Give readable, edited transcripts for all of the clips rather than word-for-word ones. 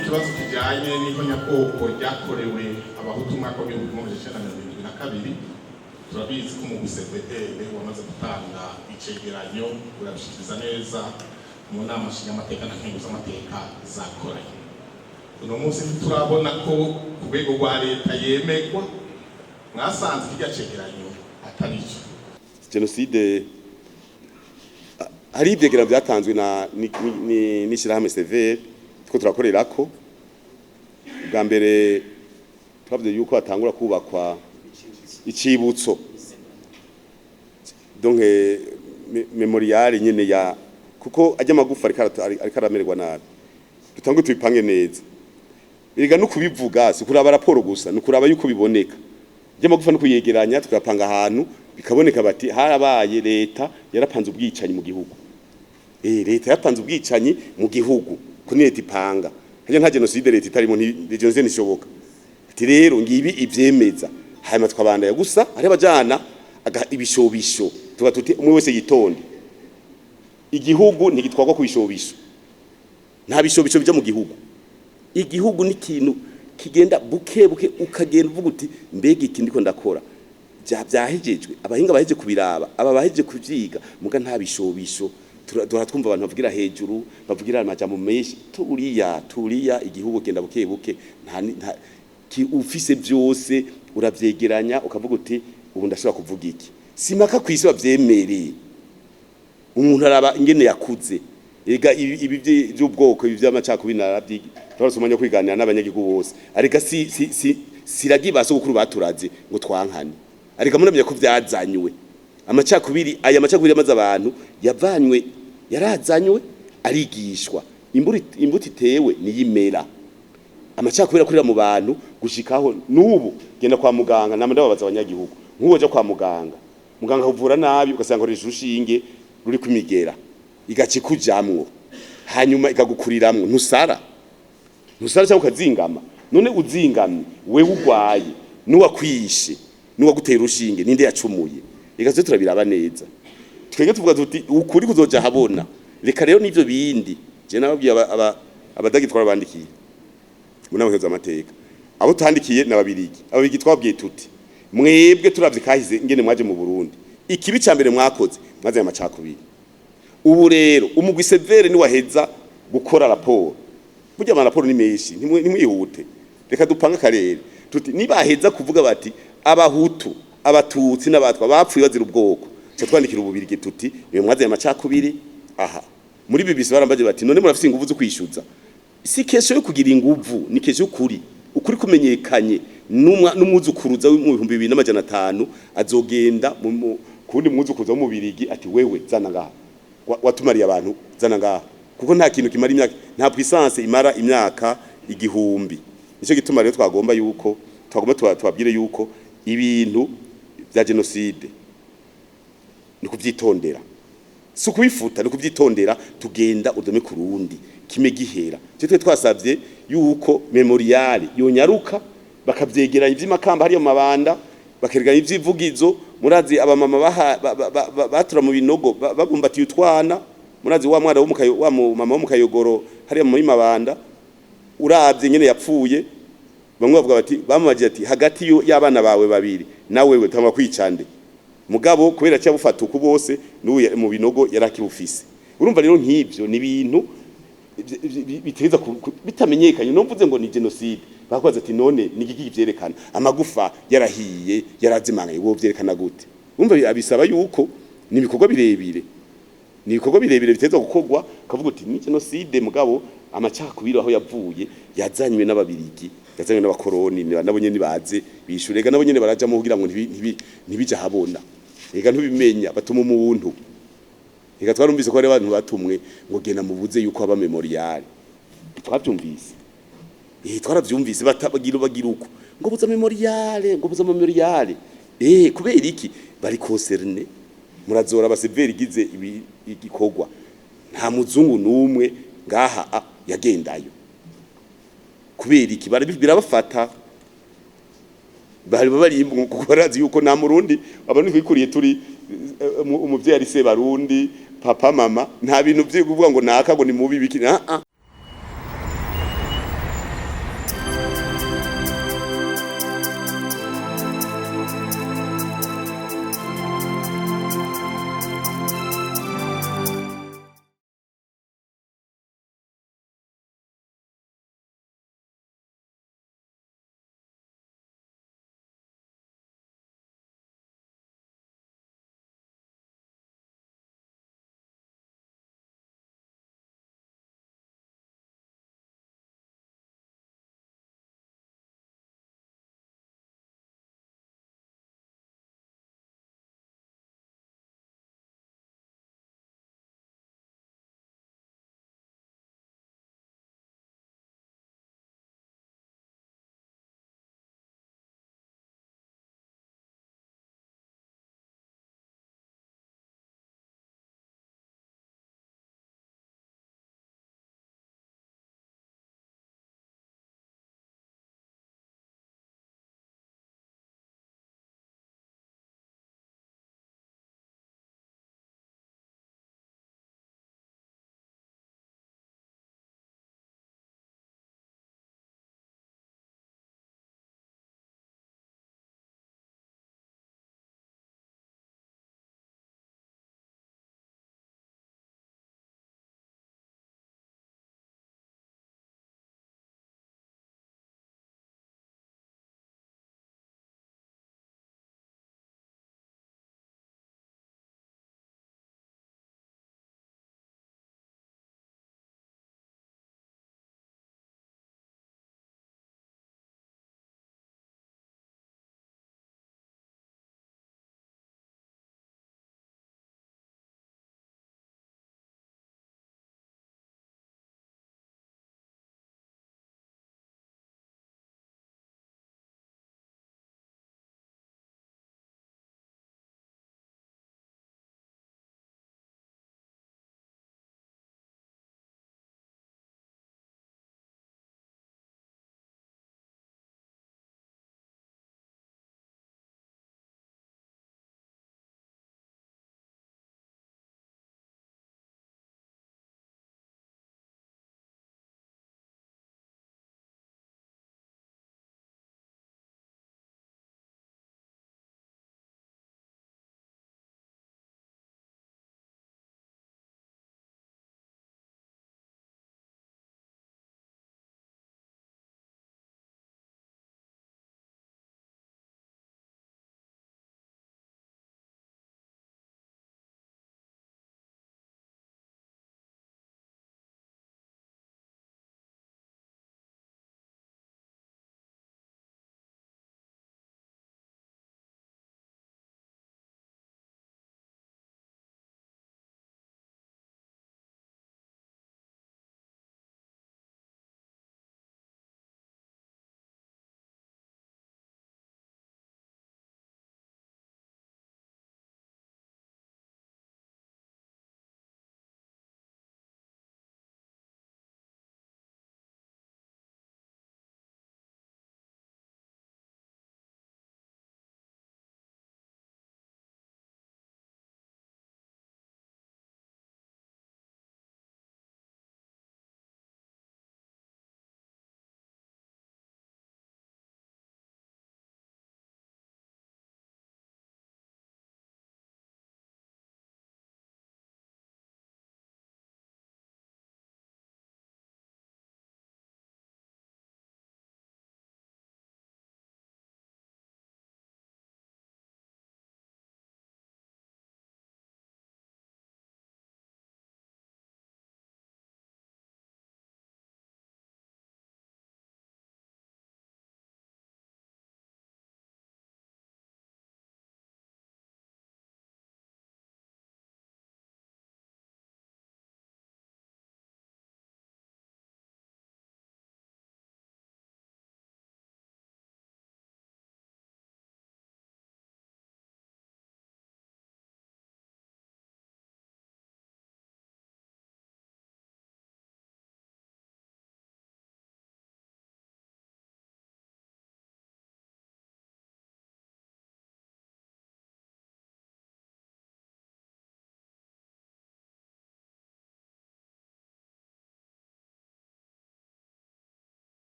ikibazo kijanye niko nyakoko ryakorewe abahutu mwaka w'1972 turabizi ko mu CVR wamaze gutanga icegeranyo urabishikiriza neza mu nama nshingamateka na nkenguzamateka zakoranye. Uno munsi turabona ko ku rwego rwa leta yemegwa mwasanze kirya cegeranyo atarico. Jenoside hari ivyegera byatanzwe na n'ishirahamwe CVR two turakorerako bwa mbere twavuze yuko atangura kubakwa icibutso donc memorial nyene ya kuko ajya amagufa ari karamererwa nabi dutanguye tubipange neza biga no kubivuga si kuraba raporo gusa no kuraba yuko biboneka ajya amagufa no kuyegeranya tukapanga ahantu bikaboneka bati harabaye leta yarapanze ubwicanyi mu gihugu leta yapanze ubwicanyi mu gihugu kuni leta ipanga hajya nka genocide leta itarimo genocide nishoboka ati rero ngibi ivyemeza hanyuma twabandaya gusa ari abajana ibishobisho tuba tuti umwe wese yitonde igihugu ntigitwagwa ku bishobisho nta bishobisho bija mu gihugu igihugu ni kintu kigenda bukebuke ukagenda uvuga uti mbega iki ndiko ndakora byahejejwe abahinga baheje kubiraba aba baheje kuvyiga muga nta bishobisho twumva abantu bavugira hejuru bavugira amajambo menshi turiya igihugu kenda bukebuke nta ufise byose uravyegeranya ukavuga uti ubu ndashobora kuvuga iki simaka kwisi bavyemereye umuntu araba ingene yakuze ega ibi by'ubwoko ibi by'amacakubiri narabyi twarasomanya kwiganira n'abanyagihugu bose arega siragibaso gukuru baturaze ngo twankane arega muramenya ko byazanywe amacakubiri aya macakubiri amaze abantu yavanywe yarazanywe arigishwa imbuto itewe niyimera amacakubiri akurira mu bantu gushikaho nubu genda kwa muganga namwe babaza abanyagihugu nkuwoje kwa muganga uvura nabi ugasanga koresha urushinge ruri kwimigera igacikujamwo hanyuma igagukuriramwo ntusara cyangwa ukazingama none uzingamye we ugwaye nuwakwishe nuwagutera urushinge ninde yacumuye igaze turabiraba neza twege tuvuga tuti ukuri kuzoja habona reka rero nivyo bindi je nababwiye abadagitwara bandikiye munamweza amateka abo tandikiye ababirigi twabwiye tuti mwebwe turavye kahize ingene mwaje mu Burundi ikibi cyambere mwakoze mwaze amacakubiri ubu rero umugwi severe ni waheza gukora raporo burya ama raporo ni menshi ntimwihute reka dupanga karere tuti nibaheza kuvuga bati abahutu abatutsi n'abatwa bapfuye bazira ubwoko cyo twandikira ububirigi tuti niwe mwaze amacakubiri aha muri bibisi barambaje bati none murafise inguvu zo kwishyuza si kesho yo kugira inguvu ni kesho ukuri kumenyekanye n'umwuzukuruza mu 2500 azogenda kundi mwuzukuruza mu Birigi ati wewe zana ngaha watumariye abantu zana ngaha kuko nta kintu kimara imyaka nta puissance imara imyaka igihumbi nico gituma rero twagomba tubabwire yuko ibintu bya genocide ni kuvyitondera si kubifuta ni kuvyitondera tugenda udome kurundi kime gihera cyo twasavye yuko memorial yonyaruka bakavyegeranya ivy'imakamba hari mabanda bakereganya ivyivugizo murazi abamama batura mu binogo babumbatiye utwana murazi wa mwana wa mama wo mukayogoro hari mu mabanda uravye nyene yapfuye bamwe bavuga bati bamaje ati hagati y'abana bawe babiri nawe wewe tama kwicande mugabo kubera cyo bufata uko bose n'uye mu binogo yarakibufise urumva rero nk'ivyo ni ibintu biteza bitamenyekanye no mvuze ngo ni genocide bakoze ati none nigiki byerekana amagufa yarahiye yarazimanga wo byerekana gute umva abisaba yuko ni bikorwa birebire biteza gukogwa kavuga uti ni genocide mugabo amacakubiri aho yavuye yazanywe n'ababirigi yazanywe n'abakoroni nabo nyene baze bishurega nabo nyene baraja mu kugira ngo ntibija habona ega ntubimenya batuma umuntu ega twarumvise ko ari abantu batumwe ngo gena mubuze yuko aba memorial twabyumvise twaravyumvise bagira uko ngo buza memorial kubera iki bari concerne murazora abaseveri gize igikogwa nta muzungu numwe ngaha yagendayo kubera iki birabafata bari barazi yuko nta murundi abantu kwikuriye turi umuvyeyi ari se barundi papa mama nta bintu byo kuvuga ngo naka ngo ni mubi biki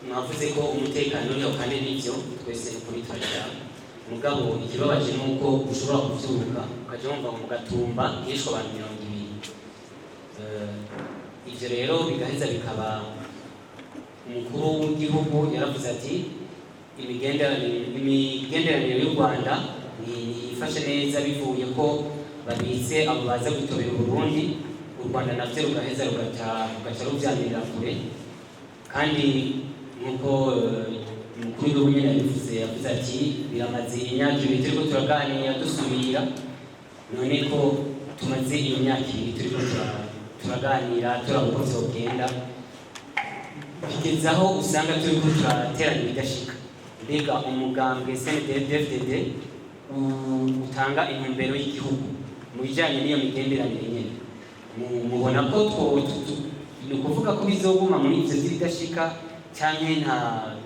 mwavuze ko umutekano uriho kandi n'ibyo twese ukuri turashaka mugabo ikibabaje nuko ushobora kuvyuka ukaja wumva mu gatumba hishwe abantu 200. Ivyo rero bigaheza bikaba umukuru w'igihugu yaravuze ati imigenderanire y'u Rwanda ifashe neza bivuye ko babitse abo baza gutobera Burundi, u Rwanda navyo rugaheza rugaca ruvyanirira kure. Kandi nkuko umukuru w'igihugu nyene yabivuze ati biramaze imyaka 2 turiko turaganira dusubira, none ko tumaze imyaka 2 turiko turaganira turabona uko vyogenda, bigezaho usanga turiko turaterana ibidashika. Mbega umugambwe Cndd-Fdd utanga intumbero y'igihugu mu bijanye n'iyo migenderanire nyene, mubona ko ni ukuvuga ko bizoguma muri ivyo vy'ibidashika canke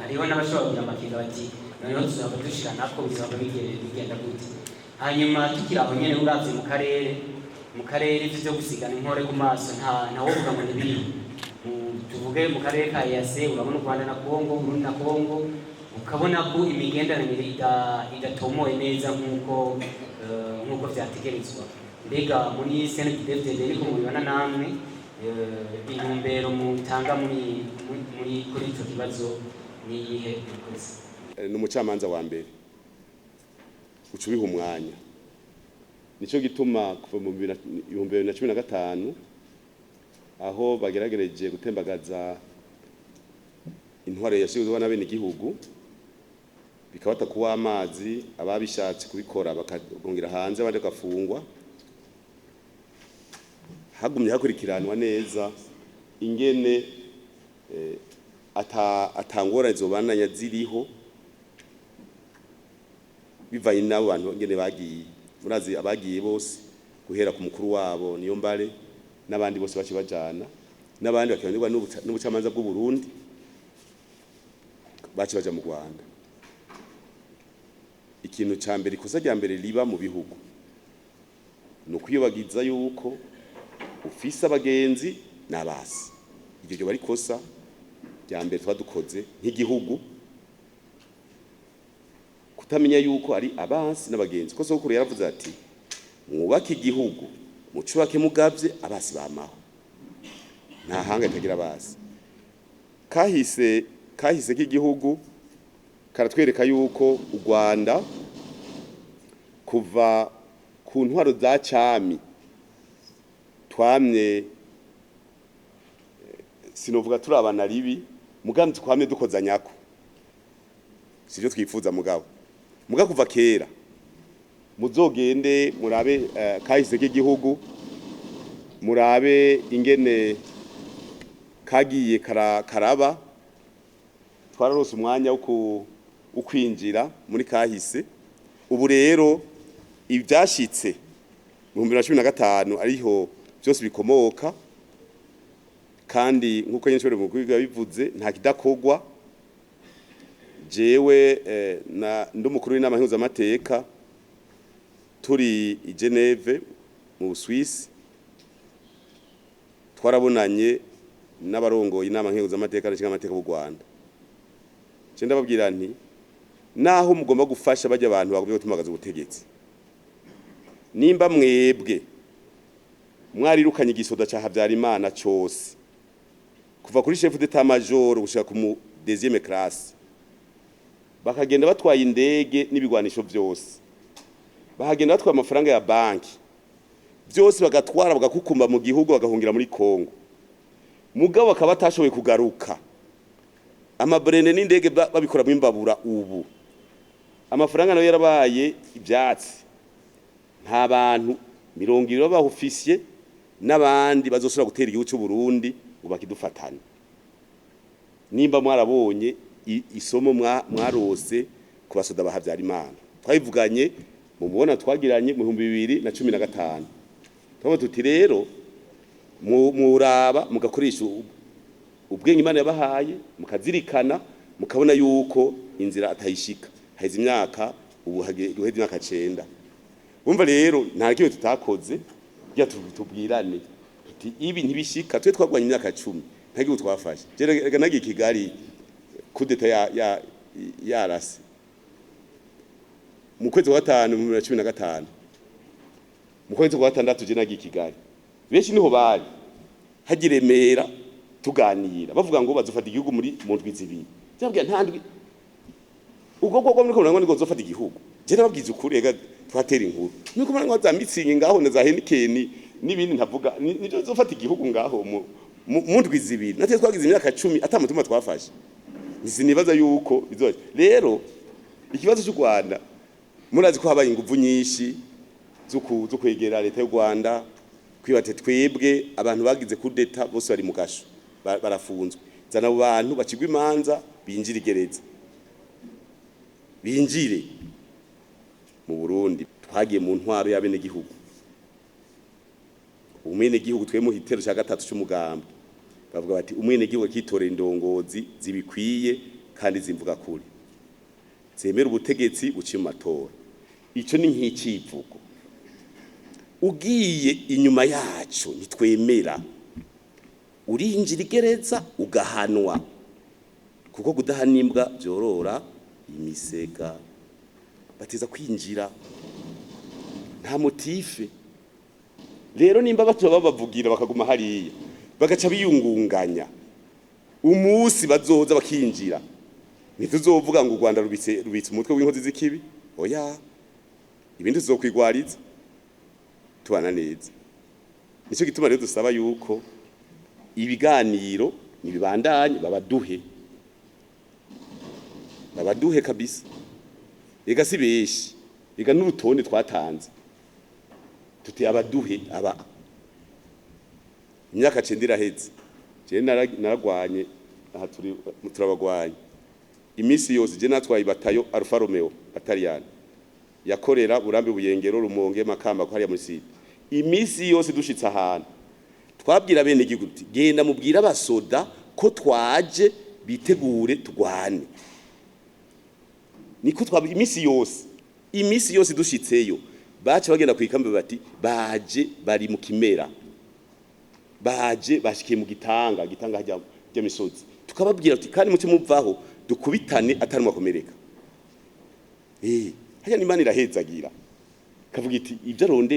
hariho n'abashobora kugira amakenga bati noneho tuzaba dushira nako bizaba bigenda gute? Hanyuma tukiri aho nyene uravye mu karere ivyo vyo gusigana inkore ku maso ntawovuga ngo ntibiriho. Tuvuge mu karere ka EAC urabona u Rwanda na Congo, Burundi na Congo, ukabona ko imigenderanire idatomoye neza nk'uko vyategerezwa. Mbega muri Cndd-Fdd niko mubibona namwe intumbero mutanga kuri ico kibazo niyihe? N'umucamanza wa mbere uca ubiha umwanya, nico gituma kuva mu 2015 aho bageragereje gutembagaza intwaro yashizweho n'abene igihugu bikabata kuwa amazi, ababishatse kubikora bakagongera hanze abandi gafungwa, hagumye hakurikiranwa neza ingene atangora zobananya ziriho bivanye n'abo bantu ngene bagiye. Murazi abagiye bose guhera ku mukuru wabo niyo mbare n'abandi bose baci bajana, n'abandi bakibanirwa n'ubucamanza bw'u Burundi baci baja mu Rwanda. Ikintu ca mbere, ikosa rya mbere riba mu bihugu ni ukwiyobagiza yuko ufise abagenzi n'abasi. Iryo bari kosa rya mbere twadukoze nk'igihugu, kutamenya yuko ari abasi n'abagenzi. Ko sokuru yaravuze ati mwubake igihugu mucubake mugavye abasi bamaho, nta hanga itagira abasi. Kahise k'igihugu karatwereka yuko u Rwanda kuva ku ntwaro za cami twamye sinovuga turabana ribi, mugambi twamye dukozanyako, sivyo twifuza mugabo kuva kera. Muzogende murabe kahise k'igihugu, murabe ingene kagiye karaba. Twararose umwanya wo kwinjira muri kahise. Ubu rero ibyashitse mu 2015 ariho byose bikomoka, kandi nkuko nyinshi mu kwiga bivuze nta kidakogwa. Jewe ndumukuru w'inama mpuzamamateka turi i Geneve mu Swiss, twarabonanye n'abarongoye inama mpuzamamateka n'amateka y'u Rwanda. Cenda babwira nti naho mugomba gufasha bajya abantu bagomba gutumagaza ubutegetsi, nimba mwebwe mwarirukanye igisoda ca Habyarimana cyose kuva kuri chef d'état major gushika ku deuxième classe, bakagenda batwaye indege n'ibigwanisho byose, bahagenda batwaye amafaranga ya banki byose, bagatwara bagakukumba mu gihugu, bagahungira muri Kongo. Mugabo bakaba batashoboye kugaruka, amabrene n'indege babikora mu imbabura. Ubu amafaranga nayo yarabaye ibyatsi, nta bantu 20 b'abofisiye n'abandi bazosura gutera igihugu cy'u Burundi ngo bakidufatane. Nimba mwarabonye isomo mwarose ku basoda ba Habyarimana, twabivuganye mu mubona twagiranye mu 2015. Twabo tuti rero muraba mugakoresha ubwenge Imana yabahaye, mukazirikana, mukabona yuko inzira atayishika. Haize imyaka ubu hageze imyaka 9. Umva rero nta kibe tutakoze bya tubwirane tuti ibi ntibishika. Twe twagwanye imyaka 10 ntagiye twafashe. Rega nagiye Kigali kudeta yarase mu kwezi kwa 5 mu 2015 mu kwezi kwa 6 je nagiye Kigali benshi niho bari hagiremera tuganira bavuga ngo bazofata igihugu muri mu ndwi zibiri cyabwiye ntandwi ubwo muri ko ngo zofata igihugu je nababwiza ukuri ega twatera inkuru nuko mwana za mitsingi ngaho na za henikeni n'ibindi ntavuga nizo zofata igihugu ngaho mu ndwi zibiri natwe twagize imyaka 10 atamutuma twafashe nisinibaza yuko bizoje rero ikibazo cy'u Rwanda murazi ko habaye inguvu nyinshi zo kwegera leta y'u Rwanda kwibate twebwe abantu bagize kudeta bose bari mu gasho barafunzwe zana abantu bakigwa imanza binjira igereza binjire mu Burundi twagiye mu ntwaro y'abene gihugu umwene gihugu twemu hitero cya gatatu cy'umugambi bavuga bati umwene gihugu kitorera indongozi zibikwiye kandi zimvuga kuri zemera ubutegetsi buciye mu matora ico ni nk'icivugo ugiye inyuma yacu nitwemera urinjira igereza ugahanwa kuko kudahanimbwa byorora imisega bateza kwinjira nta motife rero nimba batuba babavugira bakaguma hariya bagaca biyungunganya umunsi bazoza bakinjira ntituzovuga ngo u Rwanda rubitse umutwe w'inkozi z'ikibi oya ibindi tuzokwigwariza tubana neza nicyo gituma rero dusaba yuko ibiganiro nibibandanye babaduhe kabisa ega si beshi ega n'urutonde twatanze tuti abaduhe aba imyaka 9 iraheze je naragwanye aha turabagwanye imisi yose je natwaye batayo Alfa Romeo Battalion yakorera Burambe Buyengero Rumonge Makamba ko hariya muri site imisi yose dushitse ahantu twabwira bene giguti genda mubwira abasoda ko twaje bitegure tugwane niko twabwira imisi yose dushitseyo baca bagenda kwikambe bati baje bari mu kimera baje bashikiye mu gitanga hajya misozi tukababwira ati kandi muce muvaho dukubitane atari mwakomereka hajya n'Imana irahezagira kavuga iti ibyo arondera